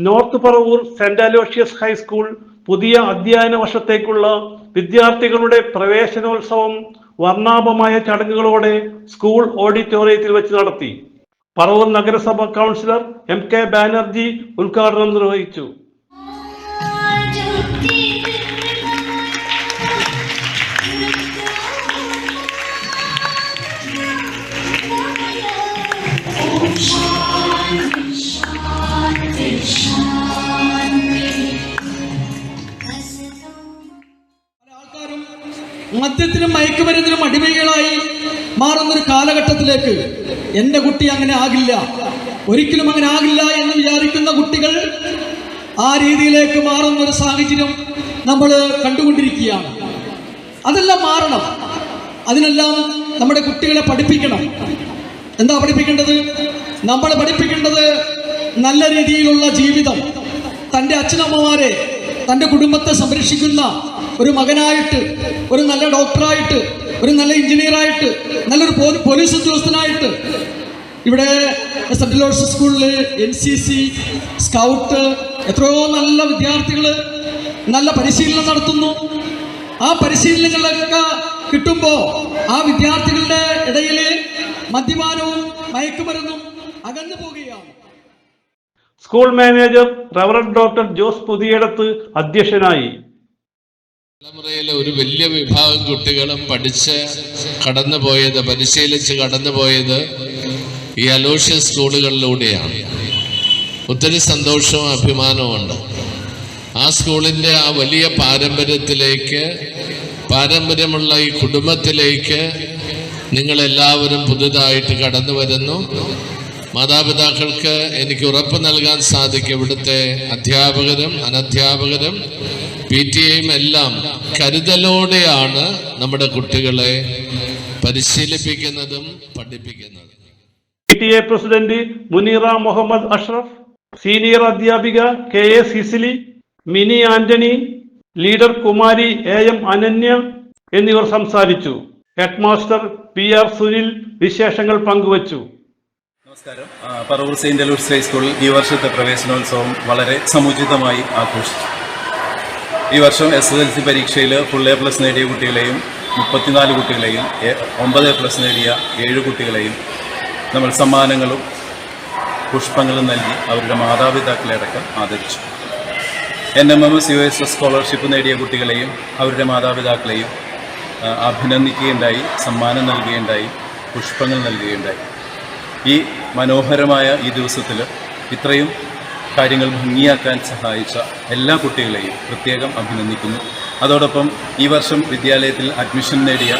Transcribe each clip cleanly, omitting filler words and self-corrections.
North Paravur saint Aloysius high school പുതിയ അധ്യയന വർഷത്തേക്കുള്ള വിദ്യാർത്ഥികളുടെ പ്രവേശനോത്സവം വർണ്ണാഭമായ ചടങ്ങുകളോടെ സ്കൂൾ ഓഡിറ്റോറിയത്തിൽ വെച്ച് നടത്തി. പറവൂർ നഗരസഭ കൗൺസിലർ MK ബാനർജി ഉദ്ഘാടനം നിർവഹിച്ചു. മദ്യത്തിനും മയക്കുമരുന്നിനും അടിമകളായി മാറുന്നൊരു കാലഘട്ടത്തിലേക്ക് എൻ്റെ കുട്ടി അങ്ങനെ ആകില്ല, ഒരിക്കലും അങ്ങനെ ആകില്ല എന്ന് വിചാരിക്കുന്ന കുട്ടികൾ ആ രീതിയിലേക്ക് മാറുന്നൊരു സാഹചര്യം നമ്മൾ കണ്ടുകൊണ്ടിരിക്കുകയാണ്. അതെല്ലാം മാറണം. അതിനെല്ലാം നമ്മുടെ കുട്ടികളെ പഠിപ്പിക്കണം. എന്താ പഠിപ്പിക്കേണ്ടത്? നമ്മൾ പഠിപ്പിക്കേണ്ടത് നല്ല രീതിയിലുള്ള ജീവിതം, തൻ്റെ അച്ഛനമ്മമാരെ, തൻ്റെ കുടുംബത്തെ സംരക്ഷിക്കുന്ന ഒരു മകനായിട്ട്, ഒരു നല്ല ഡോക്ടറായിട്ട്, ഒരു നല്ല എഞ്ചിനീയറായിട്ട്, നല്ലൊരു പോലീസ് ഉദ്യോഗസ്ഥനായിട്ട്. ഇവിടെ സെന്റ് അലോഷ്യസ് സ്കൂളിൽ NCC, സ്കൗട്ട്, എത്രയോ നല്ല വിദ്യാർത്ഥികൾ നല്ല പരിശീലനം നടത്തുന്നു. ആ പരിശീലനങ്ങളൊക്കെ കിട്ടുമ്പോൾ ആ വിദ്യാർത്ഥികളുടെ ഇടയിൽ മദ്യപാനവും മയക്കുമരുന്നും അകന്നു പോകുകയാണ്. School manager reverend doctor Jose Puthiyadath അധ്യക്ഷനായി. തലമുറയിലെ ഒരു വലിയ വിഭാഗം കുട്ടികളും പരിശീലിച്ച് കടന്നുപോയത് ഈ അലോഷ്യസ് സ്കൂളുകളിലൂടെയാണ്. ഒത്തിരി സന്തോഷവും അഭിമാനവും. ആ സ്കൂളിൻ്റെ ആ വലിയ പാരമ്പര്യമുള്ള ഈ കുടുംബത്തിലേക്ക് നിങ്ങളെല്ലാവരും പുതുതായിട്ട് കടന്നു വരുന്നു. മാതാപിതാക്കൾക്ക് എനിക്ക് ഉറപ്പ് നൽകാൻ സാധിക്കും, ഇവിടുത്തെ അധ്യാപകരും അനധ്യാപകരും PTA എല്ലാം കരുതലോടെയാണ് നമ്മുടെ കുട്ടികളെ പരിശീലിപ്പിക്കുന്നതും പഠിപ്പിക്കുന്നതും. PTA president Muneera Muhammad Ashraf, senior അധ്യാപിക KA Cecily, Mini Antony, leader Kumari AM Ananya എന്നിവർ സംസാരിച്ചു. ഹെഡ് മാസ്റ്റർ PR സുനിൽ വിശേഷങ്ങൾ പങ്കുവച്ചു. നമസ്കാരം. പറവൂർ സെന്റ് അലോഷ്യസ് ഹൈസ്കൂളിൽ ഈ വർഷത്തെ പ്രവേശനോത്സവം വളരെ സമുചിതമായി ആഘോഷിച്ചു. ഈ വർഷം SSLC പരീക്ഷയിൽ ഫുൾ A+ നേടിയ കുട്ടികളെയും 34 കുട്ടികളെയും 9A+ നേടിയ 7 കുട്ടികളെയും നമ്മൾ സമ്മാനങ്ങളും പുഷ്പങ്ങളും നൽകി അവരുടെ മാതാപിതാക്കളെ അടക്കം ആദരിച്ചു. NMMS USS സ്കോളർഷിപ്പ് നേടിയ കുട്ടികളെയും അവരുടെ മാതാപിതാക്കളെയും അഭിനന്ദിക്കുകയുണ്ടായി, സമ്മാനം നൽകുകയുണ്ടായി, പുഷ്പങ്ങൾ നൽകുകയുണ്ടായി. ഈ മനോഹരമായ ഈ ദിവസത്തിൽ ഇത്രയും കാര്യങ്ങൾ ഭംഗിയാക്കാൻ സഹായിച്ച എല്ലാ കുട്ടികളെയും പ്രത്യേകം അഭിനന്ദിക്കുന്നു. അതോടൊപ്പം ഈ വർഷം വിദ്യാലയത്തിൽ അഡ്മിഷൻ നേടിയ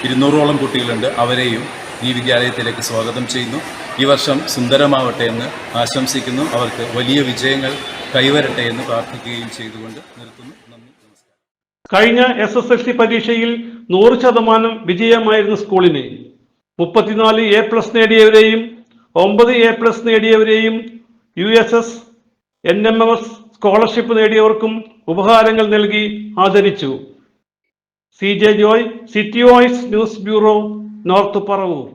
200ഓളം കുട്ടികളുണ്ട്. അവരെയും ഈ വിദ്യാലയത്തിലേക്ക് സ്വാഗതം ചെയ്യുന്നു. ഈ വർഷം സുന്ദരമാവട്ടെ എന്ന് ആശംസിക്കുന്നു. അവർക്ക് വലിയ വിജയങ്ങൾ കൈവരട്ടെ എന്ന് പ്രാർത്ഥിക്കുകയും ചെയ്തുകൊണ്ട് നിർത്തുന്നു. നന്ദി, നമസ്കാരം. കഴിഞ്ഞ SSLC പരീക്ഷയിൽ 100% വിജയമായിരുന്നു സ്കൂളിന്. 34 A+ നേടിയവരെയും 9A+ നേടിയവരെയും USS NMMS സ്കോളർഷിപ്പ് നേടിയവർക്കും ഉപഹാരങ്ങൾ നൽകി ആദരിച്ചു. CJ Joy, city voice news bureau, North Paravur.